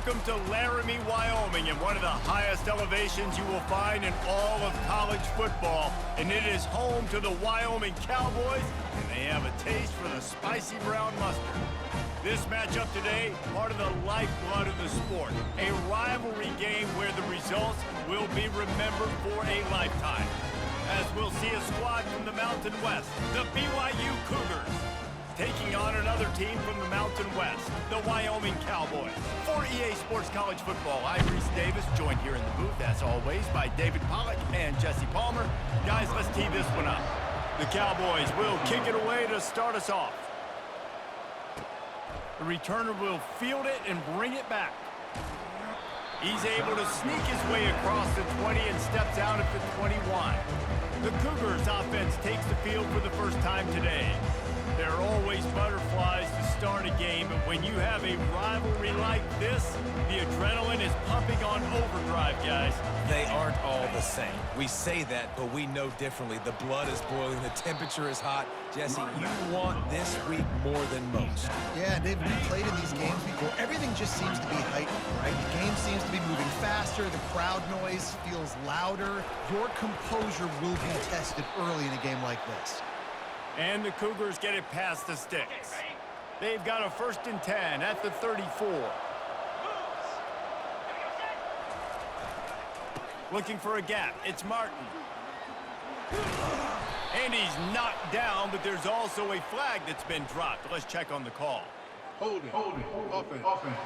Welcome to Laramie, Wyoming, and one of the highest elevations you will find in all of college football. And it is home to the Wyoming Cowboys, and they have a taste for the spicy brown mustard. This matchup today, part of the lifeblood of the sport. A rivalry game where the results will be remembered for a lifetime. As we'll see a squad from the Mountain West, the BYU Cougars, taking on another team from the Mountain West, the Wyoming Cowboys. For EA Sports College Football, I'm Reese Davis, joined here in the booth, as always, by David Pollack and Jesse Palmer. Guys, let's tee this one up. The Cowboys will kick it away to start us off. The returner will field it and bring it back. He's able to sneak his way across the 20 and steps out at the 21. The Cougars offense takes the field for the first time today. There are always butterflies to start a game, but when you have a rivalry like this, the adrenaline is pumping on overdrive, guys. They aren't all the same. We say that, but we know differently. The blood is boiling, the temperature is hot. Jesse, you want this week more than most. Yeah, David, we played in these games before. Everything just seems to be heightened, right? The game seems to be moving faster. The crowd noise feels louder. Your composure will be tested early in a game like this. And the Cougars get it past the sticks. They've got a 1st and 10 at the 34. Looking for a gap. It's Martin. And he's knocked down, but there's also a flag that's been dropped. Let's check on the call. Holding. Offense.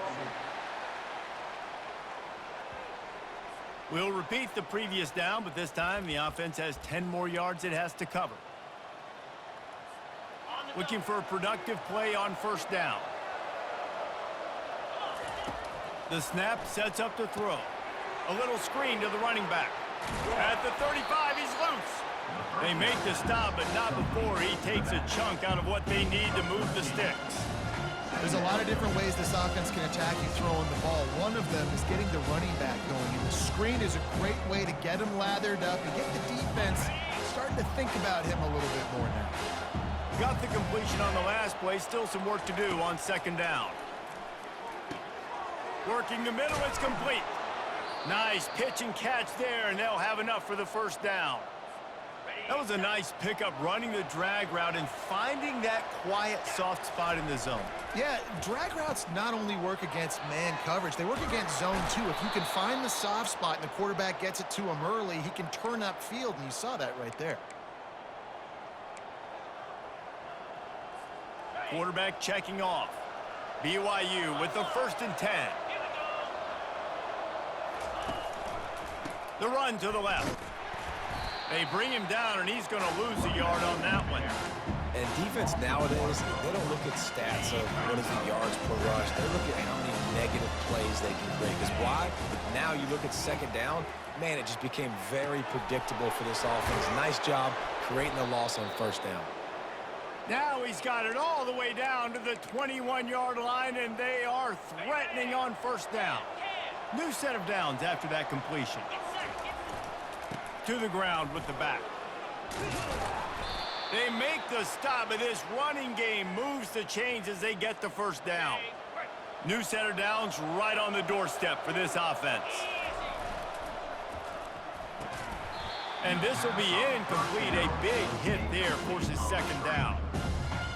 We'll repeat the previous down, but this time the offense has 10 more yards it has to cover. Looking for a productive play on 1st down. The snap sets up the throw. A little screen to the running back. At the 35, he's loose. They make the stop, but not before he takes a chunk out of what they need to move the sticks. There's a lot of different ways this offense can attack you throwing the ball. One of them is getting the running back going, and the screen is a great way to get him lathered up and get the defense starting to think about him a little bit more now. Got the completion on the last play. Still some work to do on 2nd down. Working the middle, it's complete. Nice pitch and catch there, and they'll have enough for the 1st down. That was a nice pickup, running the drag route and finding that quiet, soft spot in the zone. Yeah, drag routes not only work against man coverage, they work against zone too. If you can find the soft spot and the quarterback gets it to him early, he can turn upfield, and you saw that right there. Quarterback checking off. BYU with the 1st and 10. The run to the left. They bring him down, and he's going to lose a yard on that one. And defense nowadays, they don't look at stats of what is the yards per rush. They look at how many negative plays they can create. Because why? Now you look at 2nd down, man, it just became very predictable for this offense. Nice job creating a loss on 1st down. Now he's got it all the way down to the 21-yard line, and they are threatening on 1st down. New set of downs after that completion. To the ground with the back. They make the stop, but this running game moves the chains as they get the 1st down. New set of downs right on the doorstep for this offense. And this will be incomplete. A big hit there forces 2nd down.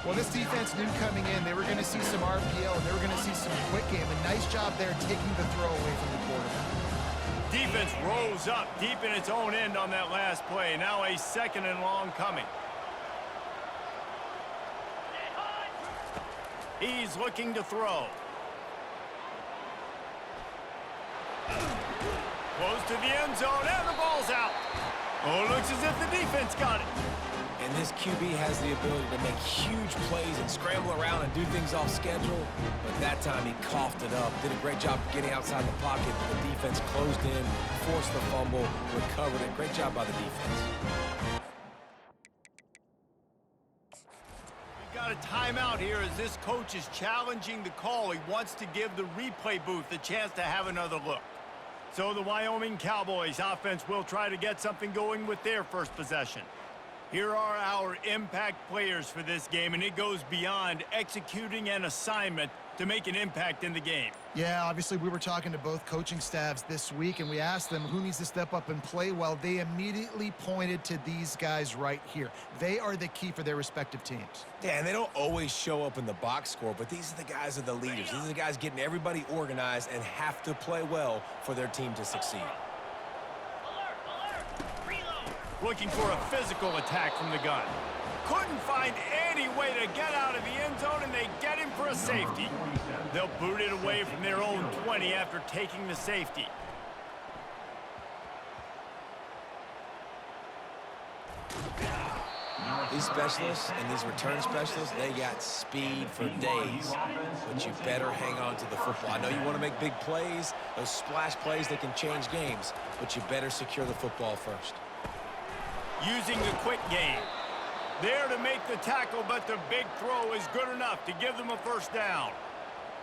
Well, this defense knew coming in they were going to see some RPO and they were going to see some quick game. A nice job there taking the throw away from the quarterback. Defense rose up deep in its own end on that last play. Now a 2nd and long coming. He's looking to throw. Close to the end zone, and the ball's out. Oh, it looks as if the defense got it. And this QB has the ability to make huge plays and scramble around and do things off schedule. But that time he coughed it up. Did a great job getting outside the pocket. But the defense closed in, forced the fumble, recovered it. Great job by the defense. We've got a timeout here as this coach is challenging the call. He wants to give the replay booth a chance to have another look. So the Wyoming Cowboys offense will try to get something going with their 1st possession. Here are our impact players for this game, and it goes beyond executing an assignment to make an impact in the game. Yeah, obviously we were talking to both coaching staffs this week, and we asked them who needs to step up and play well. They immediately pointed to these guys right here. They are the key for their respective teams. Yeah, and they don't always show up in the box score, but these are the guys that are the leaders. These are the guys getting everybody organized and have to play well for their team to succeed. Looking for a physical attack from the gun. Couldn't find any way to get out of the end zone, and they get him for a safety. They'll boot it away from their own 20 after taking the safety. These specialists and these return specialists, they got speed for days, but you better hang on to the football. I know you want to make big plays, those splash plays that can change games, but you better secure the football first. Using the quick game. There to make the tackle, but the big throw is good enough to give them a first down.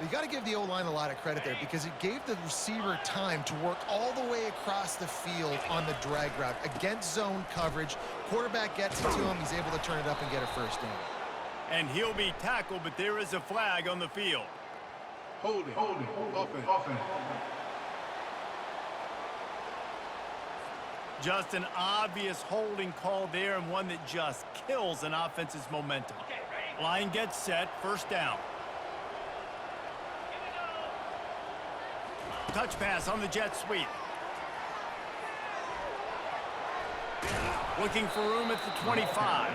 You got to give the O-line a lot of credit there because it gave the receiver time to work all the way across the field on the drag route against zone coverage. Quarterback gets it to him. He's able to turn it up and get a first down. And he'll be tackled, but there is a flag on the field. Holding. Offense. Just an obvious holding call there, and one that just kills an offense's momentum. Line gets set, first down. Touch pass on the jet sweep. Looking for room at the 25.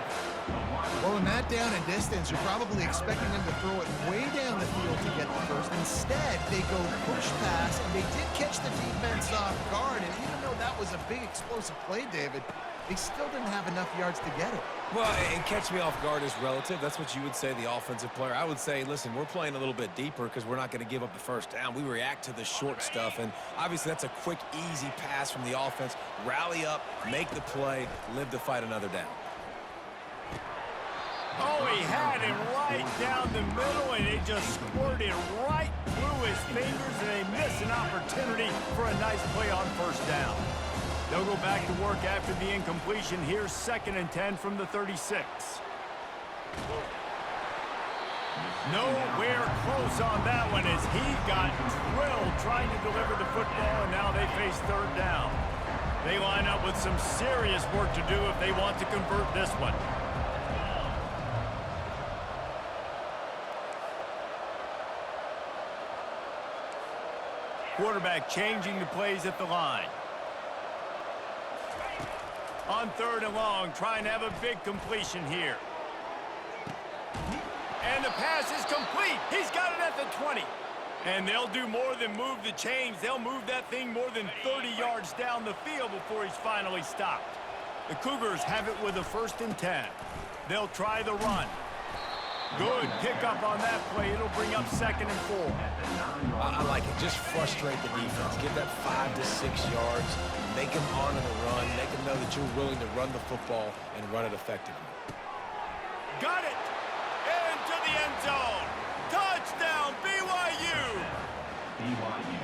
Well, in that down and distance, you're probably expecting them to throw it way down the field to get the first. Instead, they go push pass, and they did catch the defense off guard. And even though that was a big explosive play, David, they still didn't have enough yards to get it. Well, and catch me off guard is relative. That's what you would say, the offensive player. I would say, listen, we're playing a little bit deeper because we're not going to give up the first down. We react to the short stuff, and obviously that's a quick, easy pass from the offense. Rally up, make the play, live to fight another down. Oh, he had it right down the middle, and it just squirted right through his fingers, and they miss an opportunity for a nice play on first down. They'll go back to work after the incompletion. Here's 2nd and 10 from the 36. Nowhere close on that one as he got drilled trying to deliver the football, and now they face third down. They line up with some serious work to do if they want to convert this one. Quarterback changing the plays at the line. On 3rd and long, trying to have a big completion here. And the pass is complete. He's got it at the 20. And they'll do more than move the chains. They'll move that thing more than 30 yards down the field before he's finally stopped. The Cougars have it with a 1st and 10. They'll try the run. Good pickup on that play. It'll bring up 2nd and 4. I like it. Just frustrate the defense. Give that 5 to 6 yards. Make them honor the run. Make them know that you're willing to run the football and run it effectively. Got it! Into the end zone! Touchdown, BYU!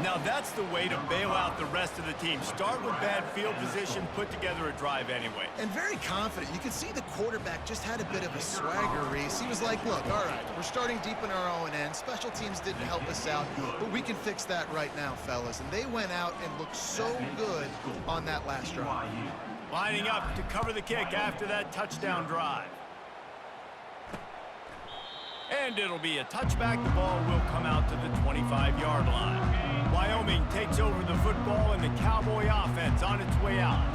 Now that's the way to bail out the rest of the team. Start with bad field position, put together a drive anyway. And very confident. You could see the quarterback just had a bit of a swagger, Reese. He was like, look, all right, we're starting deep in our own end. Special teams didn't help us out, but we can fix that right now, fellas. And they went out and looked so good on that last drive. Lining up to cover the kick after that touchdown drive. And it'll be a touchback. The ball will come out to the 25-yard line. Wyoming takes over the football, and the Cowboy offense on its way out.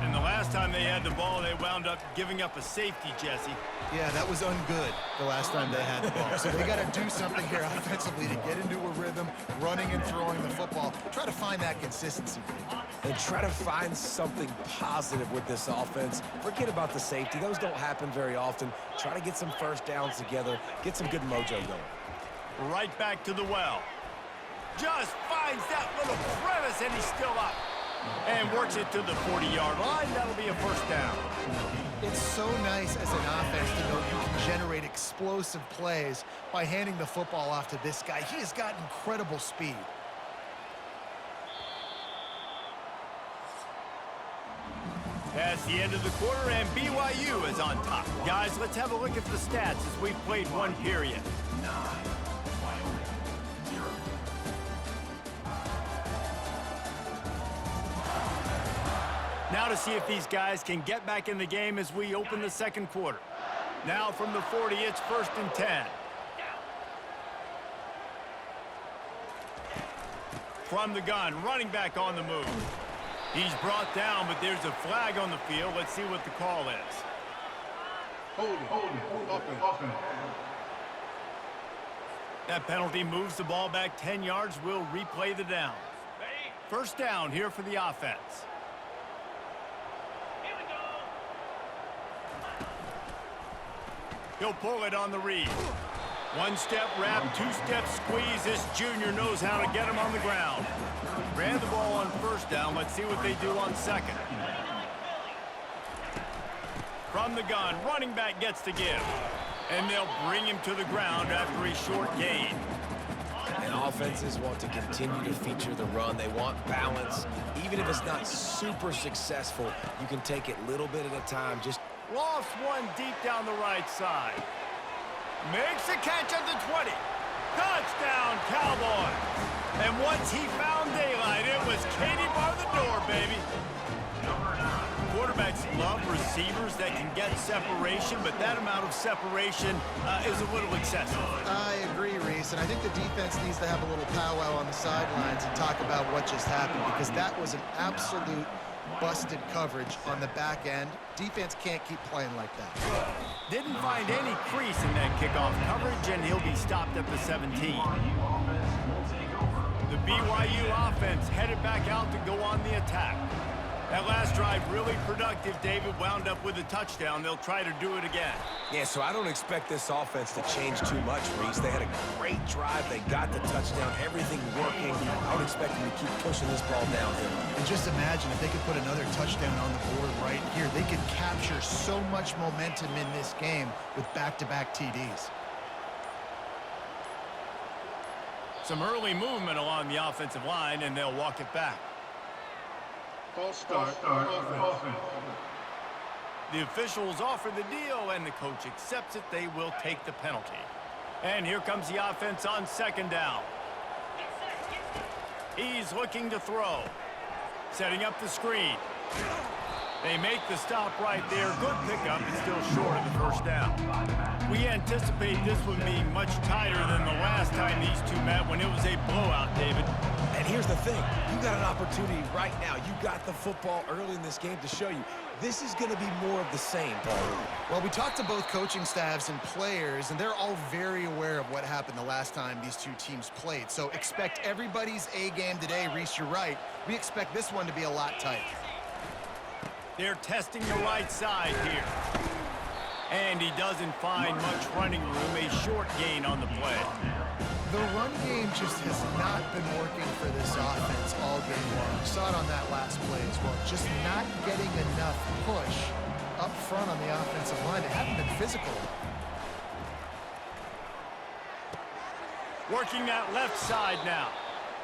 And the last time they had the ball, they wound up giving up a safety, Jesse. Yeah, that was ungood the last time they had the ball. So they got to do something here offensively to get into a rhythm, running and throwing the football. Try to find that consistency. And try to find something positive with this offense. Forget about the safety. Those don't happen very often. Try to get some first downs together. Get some good mojo going. Right back to the well. Just finds that little crevice, and he's still up. And works it to the 40-yard line. That'll be a first down. It's so nice as an offense to know you can generate explosive plays by handing the football off to this guy. He has got incredible speed. That's the end of the quarter, and BYU is on top. Guys, let's have a look at the stats as we've played one period. Now to see if these guys can get back in the game as we open the second quarter. Now from the 40, it's 1st and 10. From the gun, running back on the move. He's brought down, but there's a flag on the field. Let's see what the call is. Holding, offense. That penalty moves the ball back 10 yards. We'll replay the down. 1st down here for the offense. He'll pull it on the read. 1-step wrap, 2-step squeeze. This junior knows how to get him on the ground. Ran the ball on 1st down. Let's see what they do on 2nd. From the gun, running back gets to give. And they'll bring him to the ground after a short gain. And offenses want to continue to feature the run. They want balance. Even if it's not super successful, you can take it little bit at a time. Just Lost one deep down the right side. Makes a catch at the 20. Touchdown, Cowboys. And once he found daylight, it was Katie bar the door, baby. Quarterbacks love receivers that can get separation, but that amount of separation is a little excessive. I agree, Reese, and I think the defense needs to have a little powwow on the sidelines and talk about what just happened, because that was an absolute busted coverage on the back end. Defense can't keep playing like that. Didn't find any crease in that kickoff coverage, and he'll be stopped at the 17. The BYU offense headed back out to go on the attack. That last drive really productive. David wound up with a touchdown. They'll try to do it again. Yeah, so I don't expect this offense to change too much, Reese. They had a great drive. They got the touchdown. Everything working. I would expect them to keep pushing this ball downhill. And just imagine if they could put another touchdown on the board right here. They could capture so much momentum in this game with back-to-back TDs. Some early movement along the offensive line, and they'll walk it back. False start, offense. The officials offer the deal, and the coach accepts it. They will take the penalty. And here comes the offense on 2nd down. He's looking to throw. Setting up the screen. They make the stop right there. Good pickup. It's still short of the 1st down. We anticipate this would be much tighter than the last time these two met when it was a blowout, David. And here's the thing. You got an opportunity right now. You got the football early in this game to show you. This is going to be more of the same, Paul. Well, we talked to both coaching staffs and players, and they're all very aware of what happened the last time these two teams played. So expect everybody's A game today. Reese, you're right. We expect this one to be a lot tighter. They're testing the right side here. And he doesn't find much running room. A short gain on the play. The run game just has not been working for this offense all game long. We saw it on that last play as well. Just not getting enough push up front on the offensive line. They haven't been physical. Working that left side now.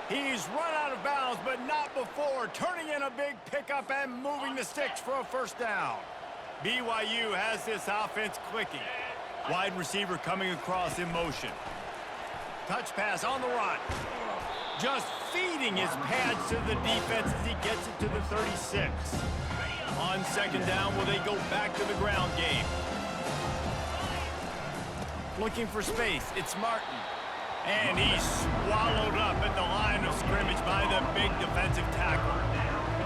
He's run out of bounds, but not before. Turning in a big pickup and moving the sticks for a 1st down. BYU has this offense clicking. Wide receiver coming across in motion. Touch pass on the run. Just feeding his pads to the defense as he gets it to the 36. On 2nd down, will they go back to the ground game? Looking for space. It's Martin. And he's swallowed up at the line of scrimmage by the big defensive tackle.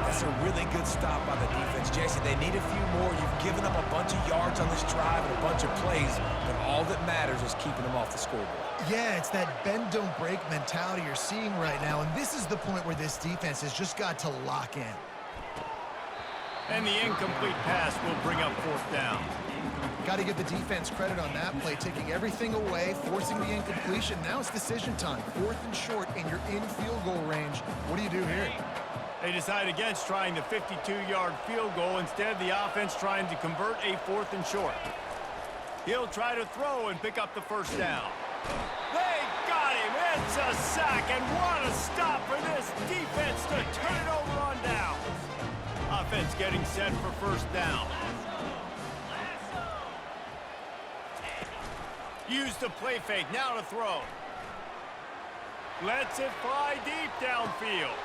That's a really good stop by the defense, Jason. They need a few more. You've given up a bunch of yards on this drive and a bunch of plays, but all that matters is keeping them off the scoreboard. Yeah, it's that bend, don't break mentality you're seeing right now, and this is the point where this defense has just got to lock in. And the incomplete pass will bring up 4th down. Got to give the defense credit on that play, taking everything away, forcing the incompletion. Now it's decision time. 4th and short, and you're in field goal range. What do you do here? They decide against trying the 52-yard field goal. Instead, the offense trying to convert a 4th and short. He'll try to throw and pick up the 1st down. They got him. It's a sack, and what a stop for this defense to turn it over on downs. A offense getting set for first down. Use the play fake, now to throw. Lets it fly deep downfield.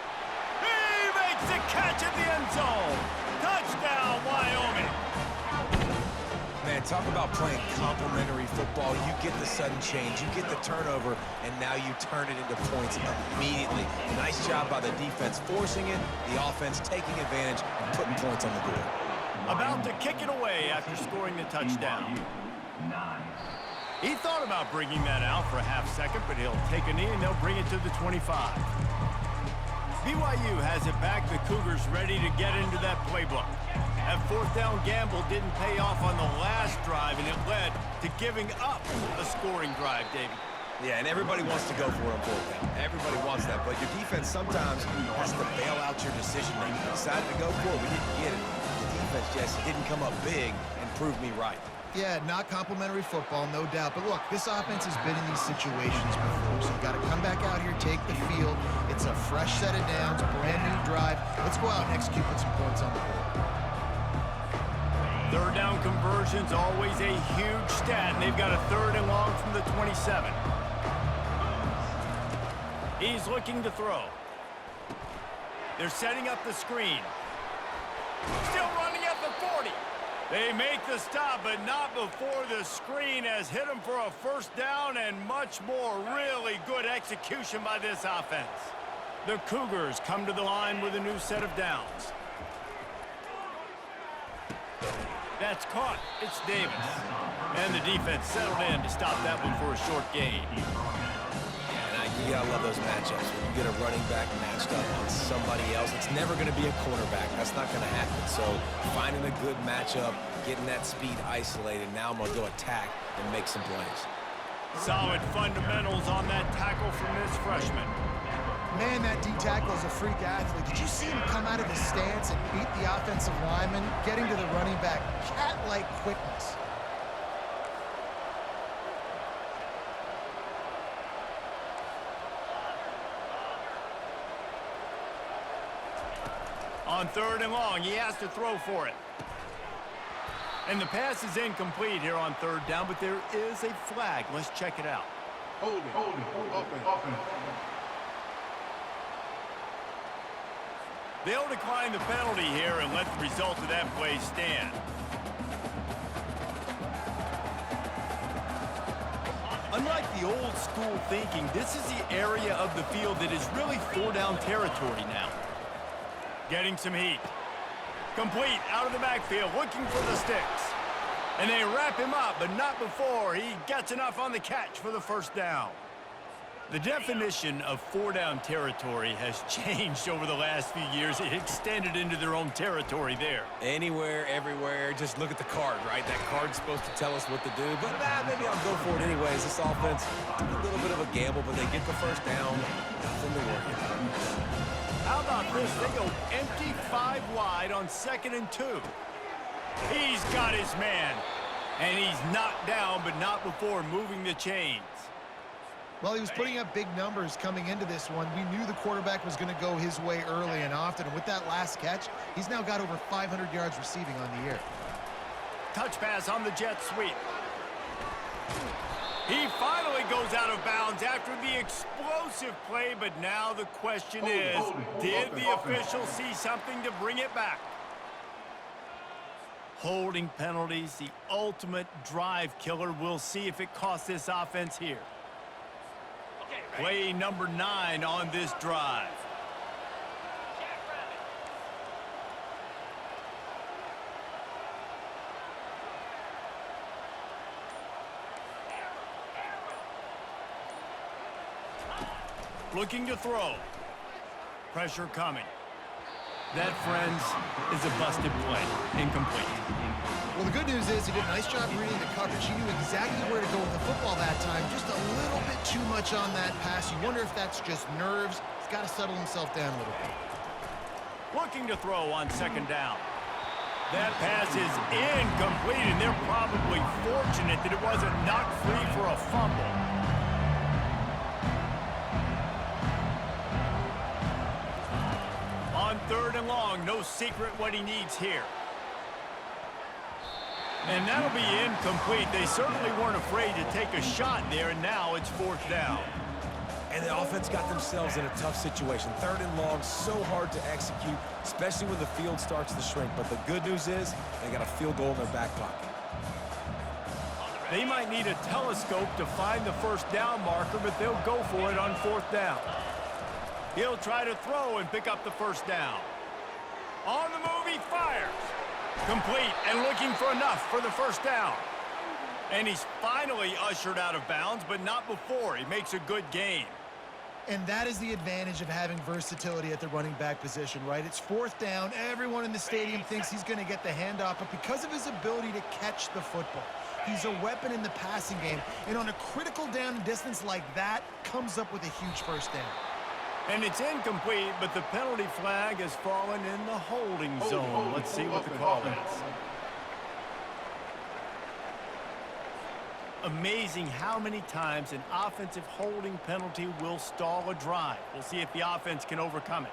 He makes the catch at the end zone. Touchdown, Wyoming. Man, talk about playing complementary football. You get the sudden change, you get the turnover, and now you turn it into points immediately. Nice job by the defense forcing it, the offense taking advantage and putting points on the board. About to kick it away after scoring the touchdown. He thought about bringing that out for a half second, but he'll take a knee and they'll bring it to the 25. BYU has it back. The Cougars ready to get into that playbook. That fourth down gamble didn't pay off on the last drive, and it led to giving up a scoring drive, David. Yeah, and everybody wants to go for it on fourth down. Everybody wants that, but your defense sometimes has to bail out your decision making. You decided to go for it, we didn't get it. The defense just didn't come up big and prove me right. Yeah, not complimentary football, no doubt. But look, this offense has been in these situations before, so you got to come back out here, take the field. It's a fresh set of downs, brand new drive. Let's go out and execute with some points on the board. Third down conversion's always a huge stat, and they've got a third and long from the 27. He's looking to throw. They're setting up the screen. Still running at the 40. They make the stop, but not before the screen has hit them for a first down and much more. Really good execution by this offense. The Cougars come to the line with a new set of downs. That's caught. It's Davis. And the defense settled in to stop that one for a short gain. You gotta love those matchups. When you get a running back matched up on somebody else, it's never gonna be a cornerback. That's not gonna happen. So finding a good matchup, getting that speed isolated, now I'm gonna go attack and make some plays. Solid fundamentals on that tackle from this freshman. Man, that D-tackle is a freak athlete. Did you see him come out of his stance and beat the offensive lineman, getting to the running back? Cat-like quickness. On third and long, he has to throw for it. And the pass is incomplete here on third down, but there is a flag. Let's check it out. Hold it, offense. They'll decline the penalty here and let the result of that play stand. Unlike the old school thinking, this is the area of the field that is really four-down territory now. Getting some heat. Complete out of the backfield, looking for the sticks. And they wrap him up, but not before he gets enough on the catch for the first down. The definition of four-down territory has changed over the last few years. It extended into their own territory there. Anywhere, everywhere, just look at the card, right? That card's supposed to tell us what to do, but maybe I'll go for it anyways. This offense, a little bit of a gamble, but they get the first down. Nothing to worry about. How about this? They go empty 5 wide on 2nd and 2. He's got his man, and he's knocked down, but not before moving the chains. Well, he was putting up big numbers coming into this one. We knew the quarterback was going to go his way early and often, and with that last catch, he's now got over 500 yards receiving on the year. Touch pass on the jet sweep. He finally goes out of bounds after the explosive play, but now the question is, did the official see something to bring it back? Holding penalties, the ultimate drive killer. We'll see if it costs this offense here. Play number 9 on this drive. Looking to throw. Pressure coming. That, friends, is a busted play. Incomplete. Well, the good news is he did a nice job reading the coverage. He knew exactly where to go with the football that time. Just a little bit too much on that pass. You wonder if that's just nerves. He's got to settle himself down a little bit. Looking to throw on 2nd down. That pass is incomplete, and they're probably fortunate that it wasn't knocked free for a fumble. On 3rd and long. No secret what he needs here. And that'll be incomplete. They certainly weren't afraid to take a shot there, and now it's 4th down. And the offense got themselves in a tough situation. 3rd and long, so hard to execute, especially when the field starts to shrink. But the good news is they got a field goal in their back pocket. They might need a telescope to find the 1st down marker, but they'll go for it on 4th down. He'll try to throw and pick up the 1st down. On the move, he fires. Complete and looking for enough for the 1st down. And he's finally ushered out of bounds, but not before. He makes a good gain. And that is the advantage of having versatility at the running back position, right? It's 4th down. Everyone in the stadium thinks he's going to get the handoff, but because of his ability to catch the football, he's a weapon in the passing game. And on a critical down and distance like that, comes up with a huge 1st down. And it's incomplete, but the penalty flag has fallen in the holding zone. Let's see what the call is. Amazing how many times an offensive holding penalty will stall a drive. We'll see if the offense can overcome it.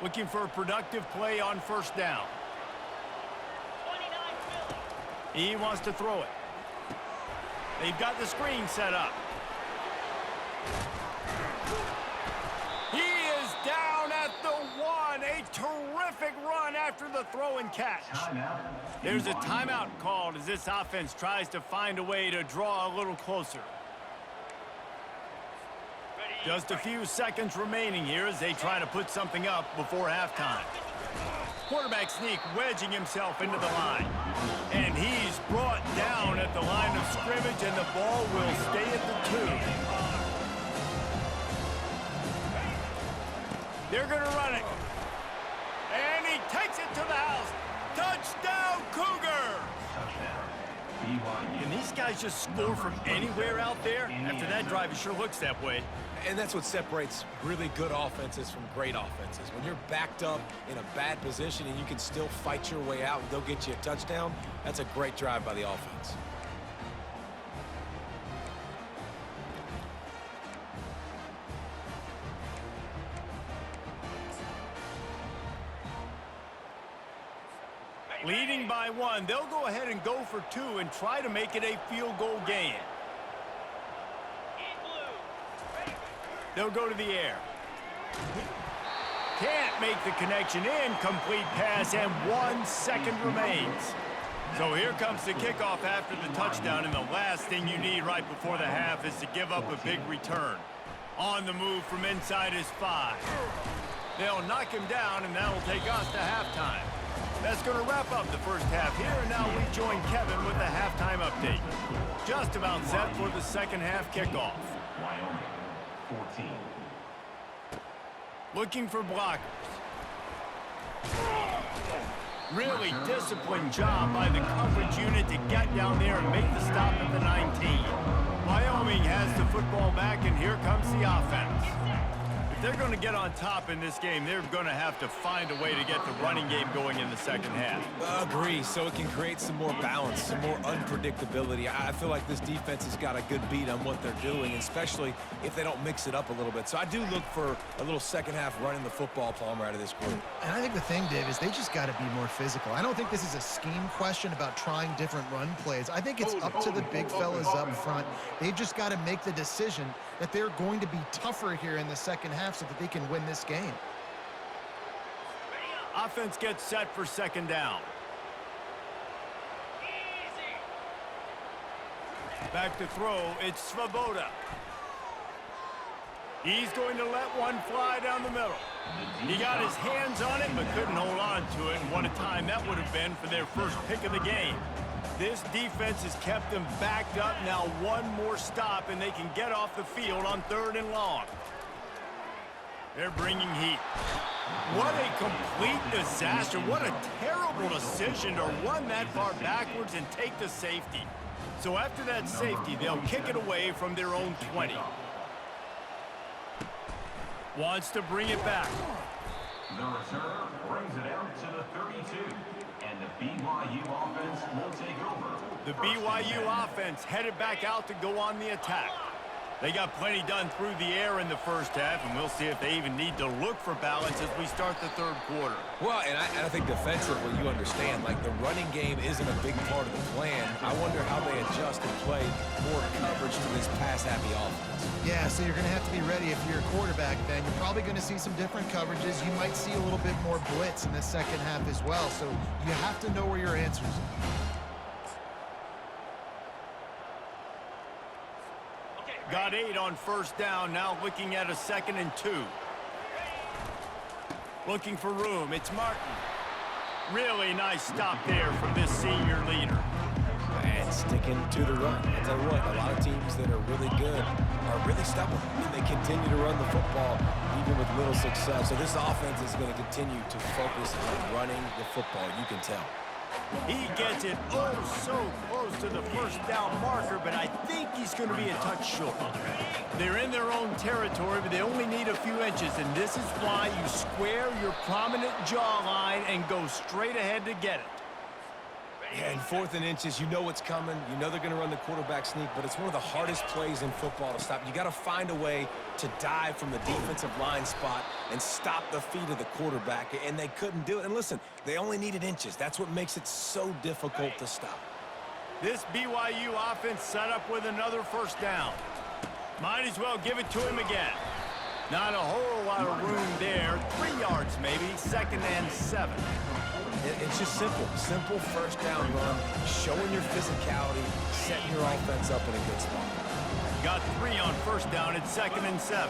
Looking for a productive play on 1st down. He wants to throw it. They've got the screen set up. He is down at the 1. A terrific run after the throw and catch. There's a timeout called as this offense tries to find a way to draw a little closer. Just a few seconds remaining here as they try to put something up before halftime. Quarterback sneak wedging himself into the line. And he's brought down at the line of scrimmage, and the ball will stay at the 2. They're going to run it. And he takes it to the house. Touchdown, Cougars! Can these guys just score from anywhere out there? After that drive, it sure looks that way. And that's what separates really good offenses from great offenses. When you're backed up in a bad position and you can still fight your way out and they'll get you a touchdown, that's a great drive by the offense. Leading by 1, they'll go ahead and go for 2 and try to make it a field goal game. They'll go to the air. Can't make the connection. Incomplete pass, and 1 second remains. So here comes the kickoff after the touchdown, and the last thing you need right before the half is to give up a big return. On the move from inside his 5. They'll knock him down, and that'll take us to halftime. That's going to wrap up the 1st half here, and now we join Kevin with the halftime update. Just about set for the 2nd half kickoff. Wyoming, 14. Looking for blockers. Really disciplined job by the coverage unit to get down there and make the stop at the 19. Wyoming has the football back, and here comes the offense. If they're going to get on top in this game, they're going to have to find a way to get the running game going in the 2nd half. Agree, so it can create some more balance, some more unpredictability. I feel like this defense has got a good beat on what they're doing, especially if they don't mix it up a little bit. So I do look for a little 2nd half running the football, Palmer, out of this group. And I think the thing, Dave, is they just got to be more physical. I don't think this is a scheme question about trying different run plays. I think it's up to the big fellas up front. They've just got to make the decision that they're going to be tougher here in the 2nd half so that they can win this game. Offense gets set for 2nd down. Back to throw, it's Svoboda. He's going to let one fly down the middle. He got his hands on it, but couldn't hold on to it. And what a time that would have been for their first pick of the game. This defense has kept them backed up. Now 1 more stop, and they can get off the field on 3rd and long. They're bringing heat. What a complete disaster. What a terrible decision to run that far backwards and take the safety. So after that safety, they'll kick it away from their own 20. Wants to bring it back. The return brings it out to the 32. And the BYU offense will take over. The BYU offense headed back out to go on the attack. They got plenty done through the air in the first half, and we'll see if they even need to look for balance as we start the third quarter. Well, and I think defensively, you understand, like the running game isn't a big part of the plan. I wonder how they adjust and play more coverage to this pass-happy offense. Yeah, so you're going to have to be ready if you're a quarterback then. You're probably going to see some different coverages. You might see a little bit more blitz in the second half as well, so you have to know where your answers are. Got 8 on first down, now looking at a 2nd and 2. Looking for room, it's Martin. Really nice stop there from this senior leader. And sticking to the run. I'll tell you what, a lot of teams that are really good are really stubborn. And they continue to run the football even with little success. So this offense is going to continue to focus on running the football, you can tell. He gets it oh so close to the first down marker, but I think he's going to be a touch short. They're in their own territory, but they only need a few inches, and this is why you square your prominent jawline and go straight ahead to get it. Yeah, in 4th and inches, you know what's coming. You know they're going to run the quarterback sneak, but it's one of the hardest plays in football to stop. You got to find a way to dive from the defensive line spot and stop the feet of the quarterback, and they couldn't do it. And listen, they only needed inches. That's what makes it so difficult to stop. This BYU offense set up with another first down. Might as well give it to him again. Not a whole lot of room there. 3 yards maybe, 2nd and 7. It's just simple first down run, showing your physicality, setting your offense up in a good spot. Got 3 on first down at 2nd and 7.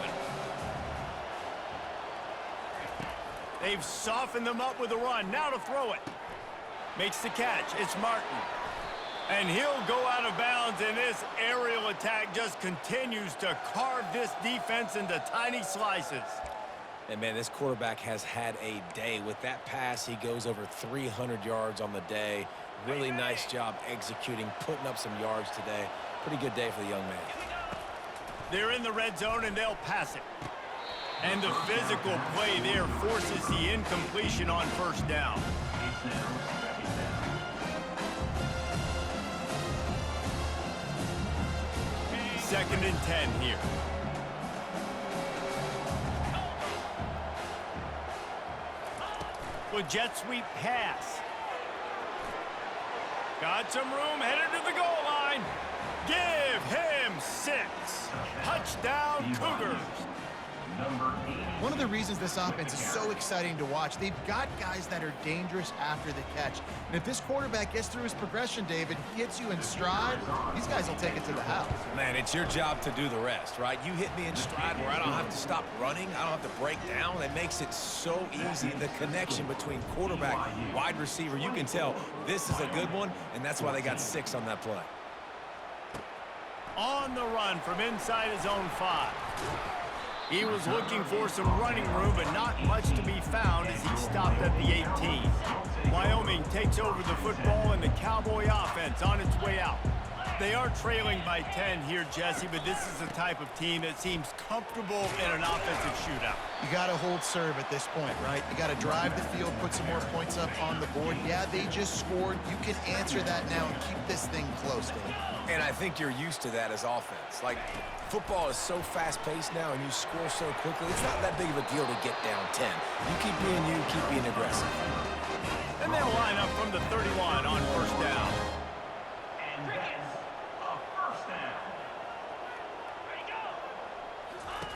They've softened them up with a run. Now to throw it. Makes the catch. It's Martin. And he'll go out of bounds, and this aerial attack just continues to carve this defense into tiny slices. And, man, this quarterback has had a day. With that pass, he goes over 300 yards on the day. Really nice job executing, putting up some yards today. Pretty good day for the young man. They're in the red zone, and they'll pass it. And the physical play there forces the incompletion on first down. 2nd and 10 here. With jet sweep pass. Got some room, headed to the goal line. Give him 6. Touchdown, Cougars. One of the reasons this offense is so exciting to watch, they've got guys that are dangerous after the catch. And if this quarterback gets through his progression, David, he hits you in stride, these guys will take it to the house. Man, it's your job to do the rest, right? You hit me in stride where I don't have to stop running. I don't have to break down. It makes it so easy. The connection between quarterback, wide receiver, you can tell this is a good one, and that's why they got 6 on that play. On the run from inside his own 5. He was looking for some running room, but not much to be found as he stopped at the 18. Wyoming takes over the football, and the Cowboy offense on its way out. They are trailing by 10 here, Jesse, but this is the type of team that seems comfortable in an offensive shootout. You got to hold serve at this point, right? You got to drive the field, put some more points up on the board. Yeah, they just scored. You can answer that now and keep this thing close, Dave. And I think you're used to that as offense. Like, football is so fast-paced now, and you score so quickly, it's not that big of a deal to get down 10. You keep being aggressive. And they'll line up from the 31 on first down. And that's a first down.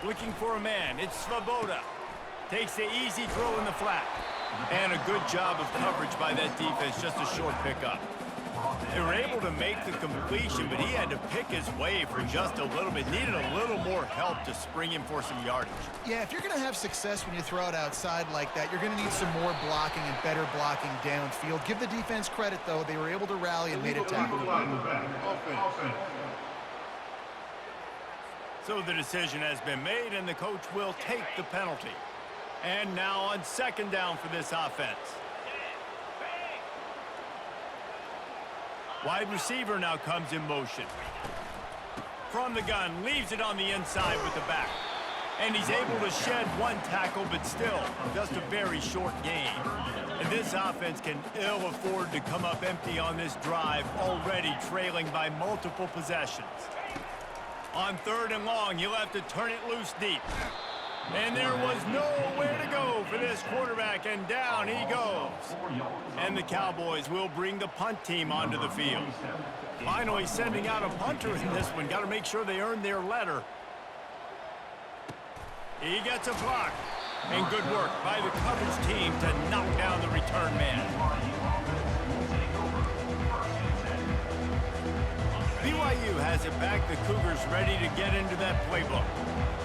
Looking for a man, it's Svoboda. Takes the easy throw in the flat. And a good job of coverage by that defense, just a short pickup. They were able to make the completion, but he had to pick his way for just a little bit. Needed a little more help to spring him for some yardage. Yeah, if you're going to have success when you throw it outside like that, you're going to need some more blocking and better blocking downfield. Give the defense credit, though. They were able to rally and made a tackle. So the decision has been made, and the coach will take the penalty. And now on second down for this offense. Wide receiver now comes in motion. From the gun, leaves it on the inside with the back. And he's able to shed one tackle, but still just a very short gain. And this offense can ill afford to come up empty on this drive, already trailing by multiple possessions. On 3rd and long, he'll have to turn it loose deep. And there was nowhere to go for this quarterback, and down he goes. And the Cowboys will bring the punt team onto the field. Finally sending out a punter in this one. Got to make sure they earn their letter. He gets a block. And good work by the coverage team to knock down the return man. BYU has it back. The Cougars ready to get into that playbook.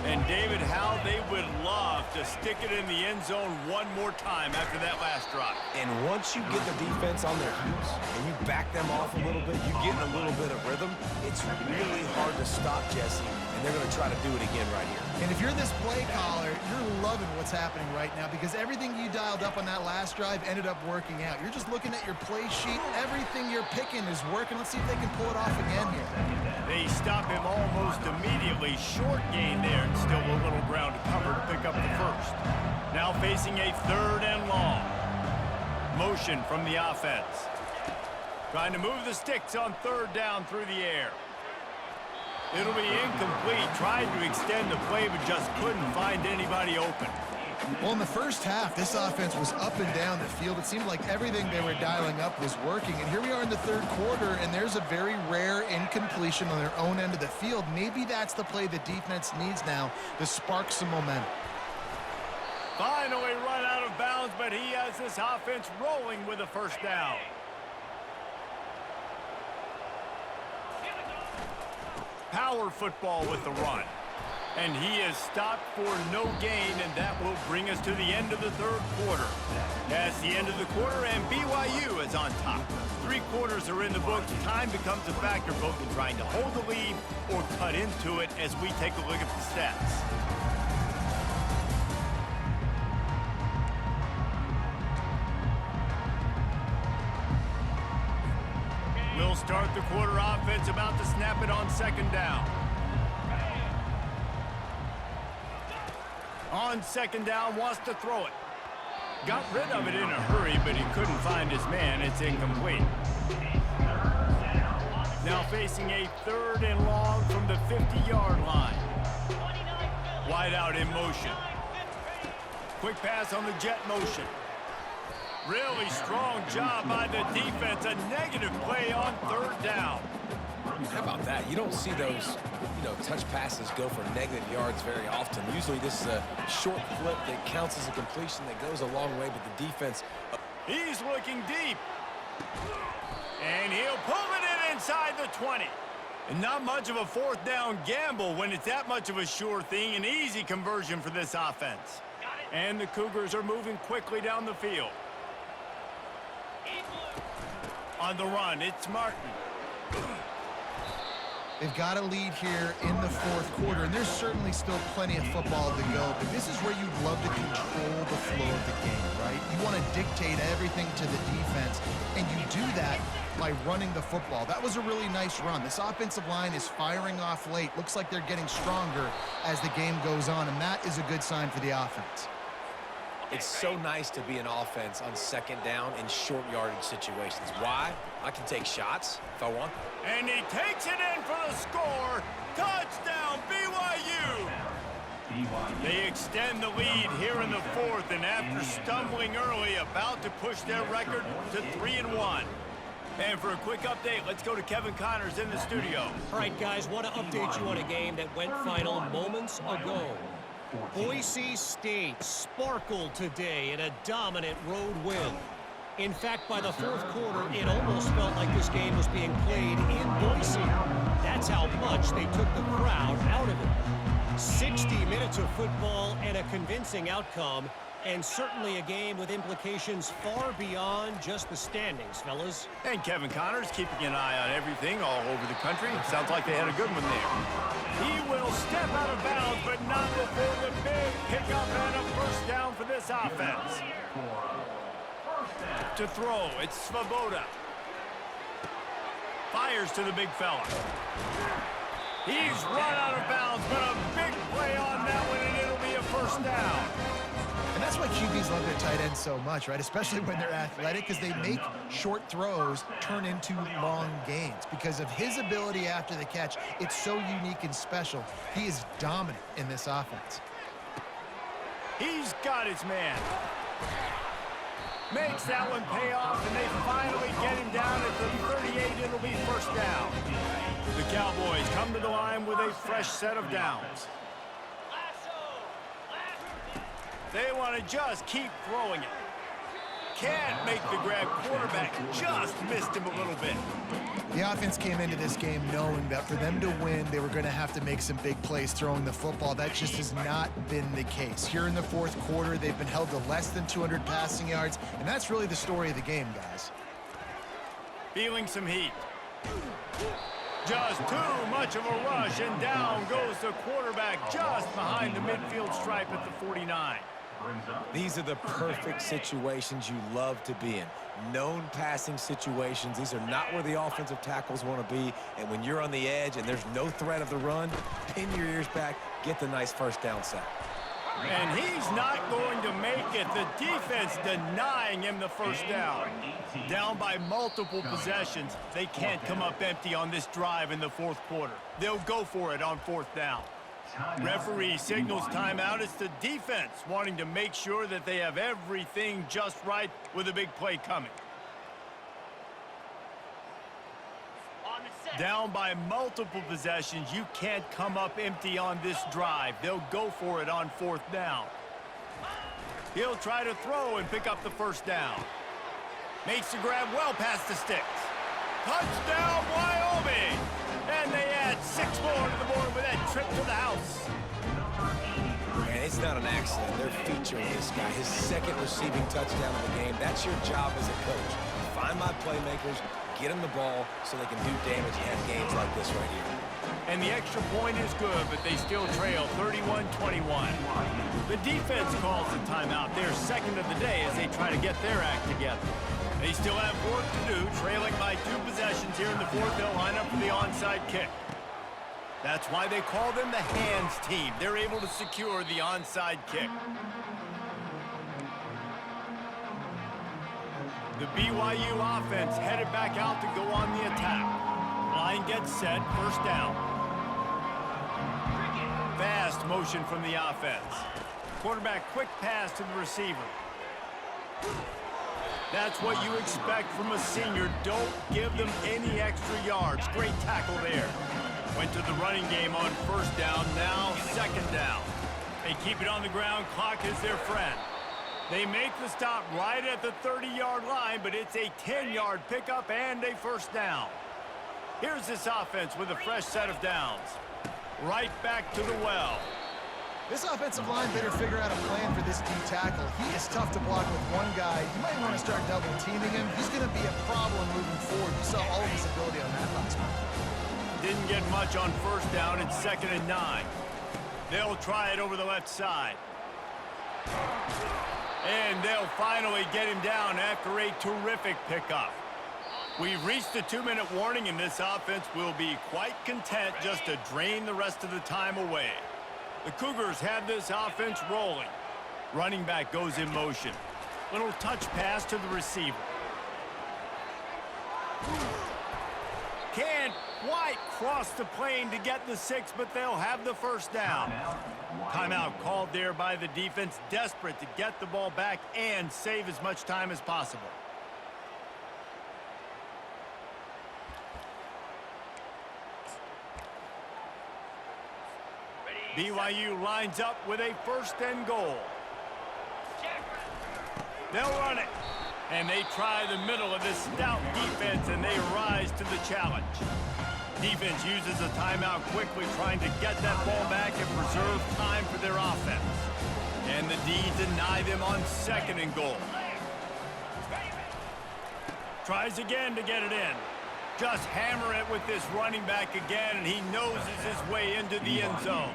And David, how they would love to stick it in the end zone one more time after that last drive. And once you get the defense on their heels and you back them off a little bit, you get in a little bit of rhythm, it's really hard to stop Jesse, and they're going to try to do it again right here. And if you're this play caller, you're loving what's happening right now because everything you dialed up on that last drive ended up working out. You're just looking at your play sheet. Everything you're picking is working. Let's see if they can pull it off again here. They stop him almost immediately. Short gain there, and still a little ground to cover to pick up the first. Now facing a 3rd and long. Motion from the offense. Trying to move the sticks on 3rd down through the air. It'll be incomplete. Tried to extend the play, but just couldn't find anybody open. Well, in the first half, this offense was up and down the field. It seemed like everything they were dialing up was working. And here we are in the 3rd quarter, and there's a very rare incompletion on their own end of the field. Maybe that's the play the defense needs now to spark some momentum. Finally run out of bounds, but he has this offense rolling with a 1st down. Power football with the run. And he is stopped for no gain, and that will bring us to the end of the 3rd quarter. That's the end of the quarter, and BYU is on top. 3 quarters are in the books. Time becomes a factor both in trying to hold the lead or cut into it as we take a look at the stats. We'll start the quarter offense, about to snap it on 2nd down. On 2nd down, wants to throw it. Got rid of it in a hurry, but he couldn't find his man. It's incomplete. Now facing a 3rd and long from the 50-yard line. Wide out in motion. Quick pass on the jet motion. Really strong job by the defense. A negative play on 3rd down. How about that? You don't see those, touch passes go for negative yards very often. Usually this is a short flip that counts as a completion that goes a long way, but the defense... He's looking deep. And he'll pull it in inside the 20. And not much of a 4th down gamble when it's that much of a sure thing. An easy conversion for this offense. And the Cougars are moving quickly down the field. On the run, it's Martin. They've got a lead here in the 4th quarter, and there's certainly still plenty of football to go, but this is where you'd love to control the flow of the game, right? You want to dictate everything to the defense, and you do that by running the football. That was a really nice run. This offensive line is firing off late. Looks like they're getting stronger as the game goes on, and that is a good sign for the offense. It's so nice to be an offense on 2nd down in short yardage situations. Why? I can take shots if I want. And he takes it in for the score. Touchdown, BYU. They extend the lead here in the 4th, and after stumbling early, about to push their record to 3-1. And for a quick update, let's go to Kevin Connors in the studio. All right, guys, want to update you on a game that went final moments ago. Boise State sparkled today in a dominant road win. In fact, by the 4th quarter, it almost felt like this game was being played in Boise. That's how much they took the crowd out of it. 60 minutes of football and a convincing outcome, and certainly a game with implications far beyond just the standings, fellas. And Kevin Connors keeping an eye on everything all over the country. Sounds like they had a good one there. He will step out of bounds, but not before the big pickup and a 1st down for this offense. To throw, it's Svoboda. Fires to the big fella. He's run out of bounds, but a big play on that one, and it'll be a 1st down. And that's why QBs love their tight ends so much, right? Especially when they're athletic, because they make short throws turn into long gains. Because of his ability after the catch, it's so unique and special. He is dominant in this offense. He's got his man. Makes that one pay off, and they finally get him down at the 38. It'll be first down. The Cowboys come to the line with a fresh set of downs. They want to just keep throwing it. Can't make the grab. Quarterback just missed him a little bit. The offense came into this game knowing that for them to win, they were going to have to make some big plays throwing the football. That just has not been the case. Here in the fourth quarter, they've been held to less than 200 passing yards, and that's really the story of the game, guys. Feeling some heat. Just too much of a rush, and down goes the quarterback just behind the midfield stripe at the 49. These are the perfect situations you love to be in. Known passing situations. These are not where the offensive tackles want to be. And when you're on the edge and there's no threat of the run, pin your ears back, get the nice first down sack. And he's not going to make it. The defense denying him the first down. Down by multiple possessions. They can't come up empty on this drive in the fourth quarter. They'll go for it on fourth down. Referee signals timeout. It's the defense wanting to make sure that they have everything just right with a big play coming. Down by multiple possessions. You can't come up empty on this drive. They'll go for it on fourth down. He'll try to throw and pick up the first down. Makes the grab well past the sticks. Touchdown, Wyoming! And they add 6 more to the board with that trip to the house. And it's not an accident. They're featuring this guy. His second receiving touchdown of the game. That's your job as a coach. Find my playmakers, get them the ball so they can do damage and have games like this right here. And the extra point is good, but they still trail 31-21. The defense calls the timeout, their second of the day, as they try to get their act together. They still have work to do, trailing by 2 possessions here in the fourth. They'll line up for the onside kick. That's why they call them the hands team. They're able to secure the onside kick. The BYU offense headed back out to go on the attack. Line gets set, first down. Fast motion from the offense. Quarterback quick pass to the receiver. That's what you expect from a senior. Don't give them any extra yards. Great tackle there. Went to the running game on first down, now second down. They keep it on the ground. Clock is their friend. They make the stop right at the 30-yard line, but it's a 10-yard pickup and a first down. Here's this offense with a fresh set of downs. Right back to the well. This offensive line better figure out a plan for this D tackle. He is tough to block with one guy. You might want to start double teaming him. He's going to be a problem moving forward. You saw all of his ability on that last one. Didn't get much on first down. It's 2nd and 9. They'll try it over the left side. And they'll finally get him down after a terrific pickup. We've reached the 2-minute warning, and this offense will be quite content just to drain the rest of the time away. The Cougars have this offense rolling. Running back goes in motion. Little touch pass to the receiver. Can't quite cross the plane to get the 6, but they'll have the first down. Timeout called there by the defense, desperate to get the ball back and save as much time as possible. BYU lines up with a 1st and goal. They'll run it. And they try the middle of this stout defense, and they rise to the challenge. Defense uses a timeout quickly, trying to get that ball back and preserve time for their offense. And the D deny them on 2nd and goal. Tries again to get it in. Just hammer it with this running back again, and he noses his way into the end zone.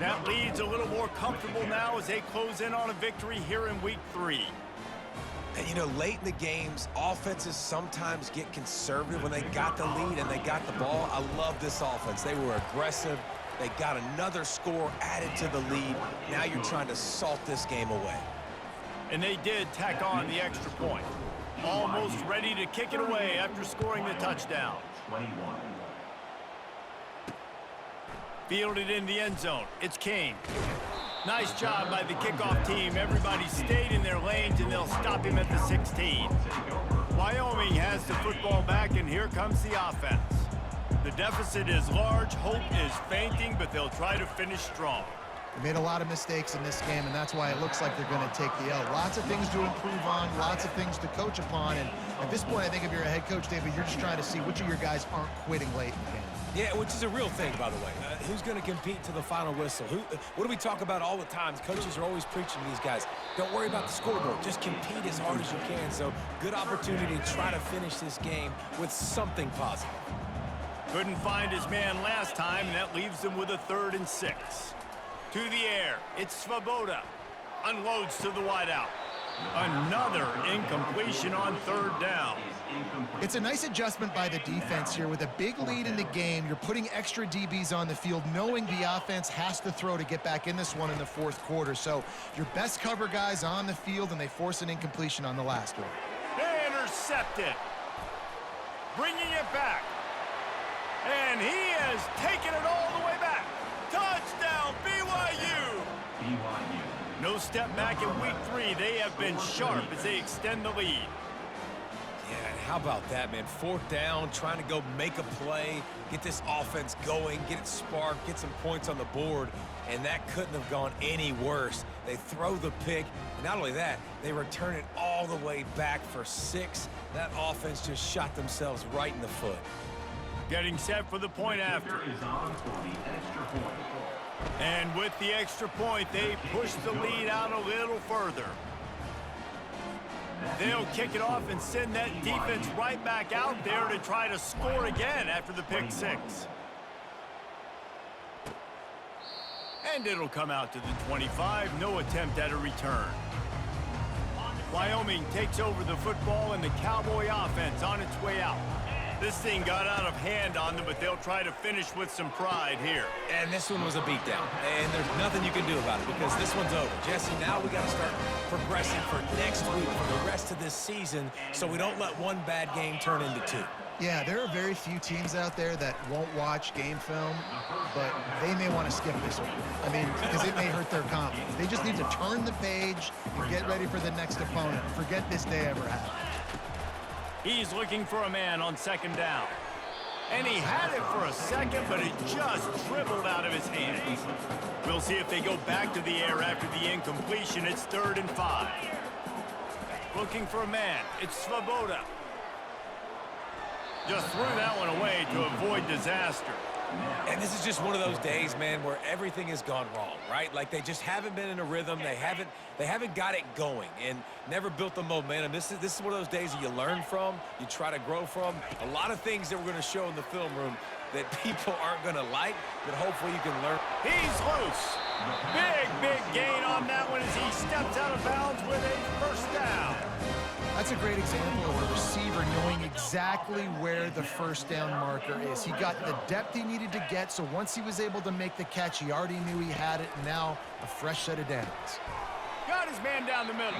That lead's a little more comfortable now as they close in on a victory here in week 3. And, you know, late in the games, offenses sometimes get conservative when they got the lead and they got the ball. I love this offense. They were aggressive. They got another score added to the lead. Now you're trying to salt this game away. And they did tack on the extra point. Almost ready to kick it away after scoring the touchdown. 21. Fielded in the end zone. It's King. Nice job by the kickoff team. Everybody stayed in their lanes, and they'll stop him at the 16. Wyoming has the football back, and here comes the offense. The deficit is large. Hope is fainting, but they'll try to finish strong. They made a lot of mistakes in this game, and that's why it looks like they're going to take the L. Lots of things to improve on, lots of things to coach upon, and at this point, I think if you're a head coach, David, you're just trying to see which of your guys aren't quitting late in the game. Yeah, which is a real thing, by the way. Who's going to compete to the final whistle? What do we talk about all the time? Coaches are always preaching to these guys. Don't worry about the scoreboard. Just compete as hard as you can. So, good opportunity to try to finish this game with something positive. Couldn't find his man last time, and that leaves them with a 3rd and 6. To the air, it's Svoboda. Unloads to the wideout. Another incompletion on 3rd down. It's a nice adjustment by the defense here. With a big lead in the game, you're putting extra DBs on the field, knowing the offense has to throw to get back in this one in the 4th quarter. So your best cover guys on the field, and they force an incompletion on the last one. They intercepted. Bringing it back. And he has taken it all the way back. Touchdown, BYU! BYU. No step back in week 3. They have been sharp as they extend the lead. Yeah, and how about that, man? 4th down, trying to go make a play, get this offense going, get it sparked, get some points on the board, and that couldn't have gone any worse. They throw the pick, and not only that, they return it all the way back for 6. That offense just shot themselves right in the foot. Getting set for the point after. Is on for the extra point. And with the extra point, they push the lead out a little further. They'll kick it off and send that defense right back out there to try to score again after the pick 6. And it'll come out to the 25. No attempt at a return. Wyoming takes over the football, and the Cowboy offense on its way out. This thing got out of hand on them, but they'll try to finish with some pride here. And this one was a beatdown, and there's nothing you can do about it because this one's over. Jesse, now we got to start progressing for next week, for the rest of this season, so we don't let one bad game turn into 2. Yeah, there are very few teams out there that won't watch game film, but they may want to skip this one. I mean, because it may hurt their confidence. They just need to turn the page and get ready for the next opponent. Forget this day ever happened. He's looking for a man on 2nd down. And he had it for a second, but it just dribbled out of his hands. We'll see if they go back to the air after the incompletion. It's 3rd and 5. Looking for a man. It's Svoboda. Just threw that one away to avoid disaster. And this is just one of those days, man, where everything has gone wrong, right? Like they just haven't been in a rhythm. They haven't got it going and never built the momentum. This is one of those days that you learn from, you try to grow from. A lot of things that we're going to show in the film room that people aren't going to like, but hopefully you can learn. He's loose. Big gain on that one as he steps out of bounds with a 1st down. That's a great example of a receiver knowing exactly where the 1st down marker is. He got the depth he needed to get, so once he was able to make the catch, he already knew he had it, and now a fresh set of downs. Got his man down the middle.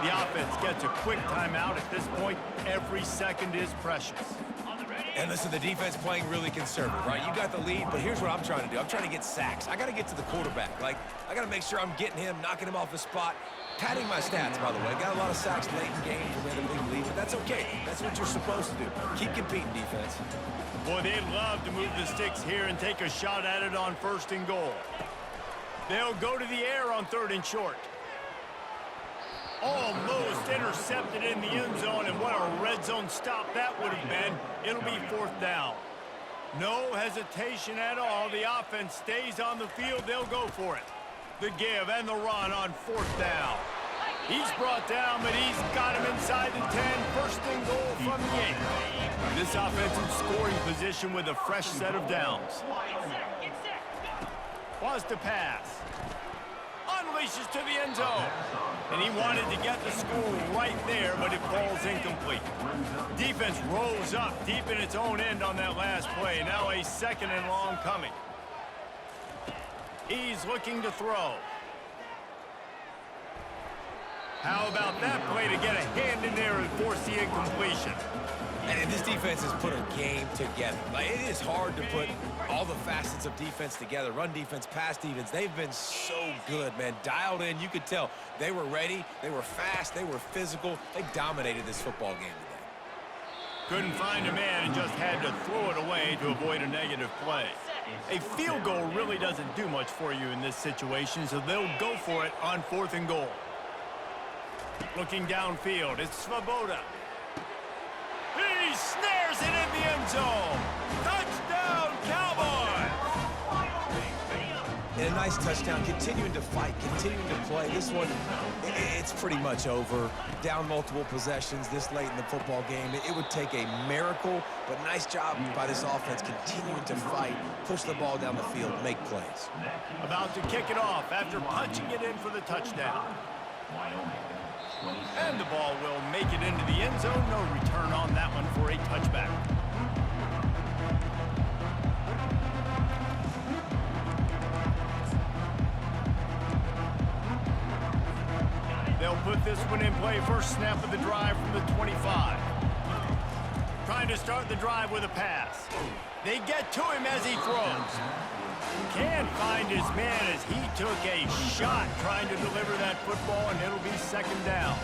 The offense gets a quick timeout. At this point, every second is precious. And listen, the defense playing really conservative, right? You got the lead, but here's what I'm trying to do. I'm trying to get sacks. I got to get to the quarterback. Like, I got to make sure I'm getting him, knocking him off his spot. Padding my stats, by the way. Got a lot of sacks late in games when we had a big lead, but that's okay. That's what you're supposed to do. Keep competing, defense. Boy, they'd love to move the sticks here and take a shot at it on 1st and goal. They'll go to the air on 3rd and short. Almost intercepted in the end zone, and what a red zone stop that would have been. It'll be 4th down. No hesitation at all. The offense stays on the field. They'll go for it. The give and the run on 4th down. He's brought down, but he's got him inside the 10. 1st and goal from the 8. This offensive scoring position with a fresh set of downs. Was to pass. Unleashes to the end zone. And he wanted to get the score right there, but it falls incomplete. Defense rose up deep in its own end on that last play. Now a 2nd and long coming. He's looking to throw. How about that play to get a hand in there and force the incompletion? And this defense has put a game together. Like, it is hard to put all the facets of defense together. Run defense, pass defense. They've been so good, man. Dialed in. You could tell they were ready. They were fast. They were physical. They dominated this football game today. Couldn't find a man and just had to throw it away to avoid a negative play. A field goal really doesn't do much for you in this situation, so they'll go for it on 4th and goal. Looking downfield, it's Svoboda. He snares it in the end zone. Touchdown, Cowboys! And a nice touchdown, continuing to fight, continuing to play. This one, it's pretty much over. Down multiple possessions this late in the football game. It would take a miracle, but nice job by this offense continuing to fight, push the ball down the field, make plays. About to kick it off after punching it in for the touchdown. And the ball will make it into the end zone. No return on that one for a touchback. They'll put this one in play. First snap of the drive from the 25. Trying to start the drive with a pass. They get to him as he throws. Can't find his man as he took a shot trying to deliver that football, and it'll be 2nd down.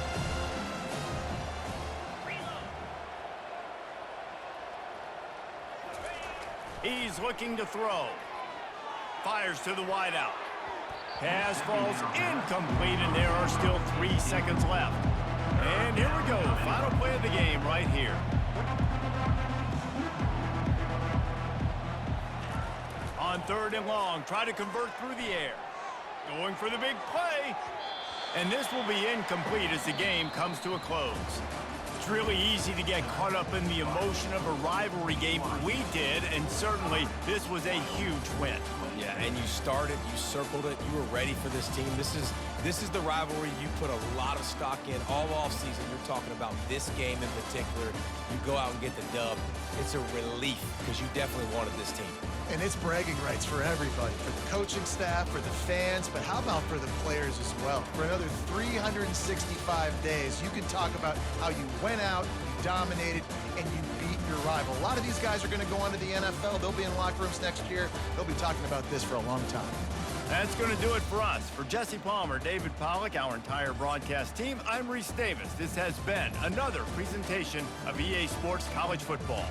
He's looking to throw. Fires to the wideout. Pass falls incomplete, and there are still 3 seconds left. And here we go. Final play of the game right here. On 3rd and long, try to convert through the air. Going for the big play. And this will be incomplete as the game comes to a close. It's really easy to get caught up in the emotion of a rivalry game. We did, and certainly this was a huge win. Yeah, and you started, you circled it, you were ready for this team. This is the rivalry you put a lot of stock in all offseason. You're talking about this game in particular. You go out and get the dub. It's a relief because you definitely wanted this team. And it's bragging rights for everybody, for the coaching staff, for the fans, but how about for the players as well? For another 365 days, you can talk about how you went out, you dominated, and you beat your rival. A lot of these guys are going to go on to the NFL. They'll be in locker rooms next year. They'll be talking about this for a long time. That's going to do it for us. For Jesse Palmer, David Pollack, our entire broadcast team, I'm Reese Davis. This has been another presentation of EA Sports College Football.